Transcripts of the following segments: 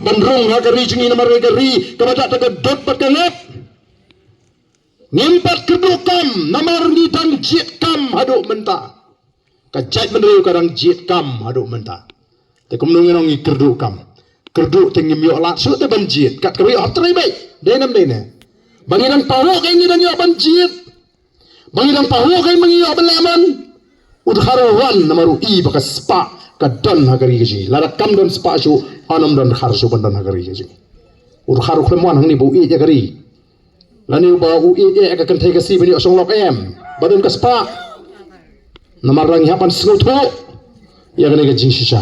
bandrung hagari jengi namar hagari kepada tegedot berkenap ngimpat kedukam namar ni dan jit kam haduk mentah kajat meneriu kadang jit kam haduk mentah tekum nungin ngi kedukam keduk tinggi miok lak su te banjit kat kari atrai baik denam dene bagi dan pahu kai ni dan yo banjit bagi dan pahu kai mengi yo belaman udharuan namaru i bakas spa kadan hagari gaji larat kam don spa su anam don harsu bandan hagari gaji udharu klemwan hang ni bu i jagari lani ba u i e ka kan thai kasi bani osong lok em badun ka spa namar rang hapan sngutho ya gane ga jingsha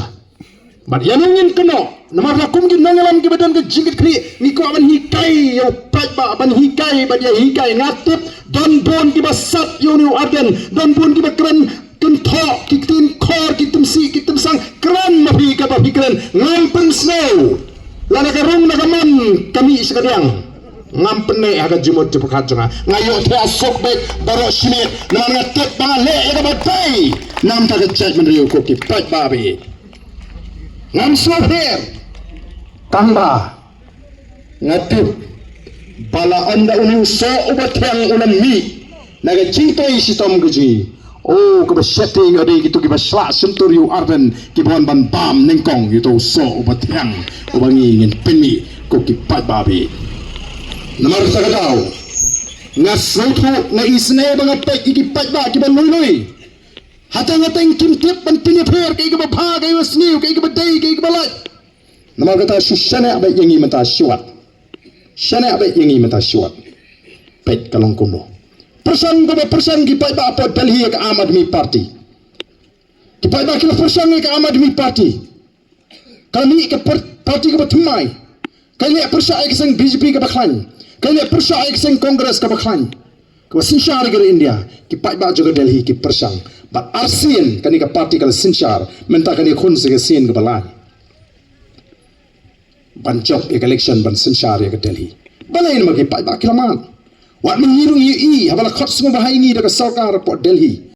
bad yanungin keno namar rakum gi nangalam gi badan ga jingit kri ni ko aban hikai yo pat ba aban hikai ba dia hikai ngatip don bon gi basat yo ni aden don bon gi bakran kin tho kitin khor kitum si kitum sang kran mahi ka ba hikran ngampen snow lana ka rung nagaman kami sekadang ngampene aga jumot jepakat jonga ngayo te asok baik baro simit namar ngatek bangale ga batai nam ta gajat menriu ko ki pat babi ngam sofer tamba ngatip bala anda unu so ubat yang unam mi naga cintoi sitom geji oh ke setting ade gitu ki basla senturiu arden ki bon ban bam nengkong gitu so ubat yang ubangi ngin penmi ko ki pat babi namar sagadau ngasautu na isne bangapai ki pat ba ki ban lui hatang-hatang kimtip ban pinipir kay ka ba kay wasniw kay ka ba day kay ka balat namar kata susyana abay yangi mata syuat syana abay yangi mata syuat pet kalong kuno persang ka ba persang kipat ba apod Delhi ka Amadmi Party kipat ba kila persang ka Amadmi Party kami ka party ka ba tumay kaya persang ka sang BJP ka baklan kaya persang ka sang Congress ka baklan ka sinsyar ka India kipat ba juga Delhi ki persang but arsin kani ka party kala sinchar menta kani khun se sin ka balai ban chok election ban sinchar ya ka Delhi balai ma ki pai ba kilaman wat mengiru i habala khot sungu bahai ni da ka sarkar po Delhi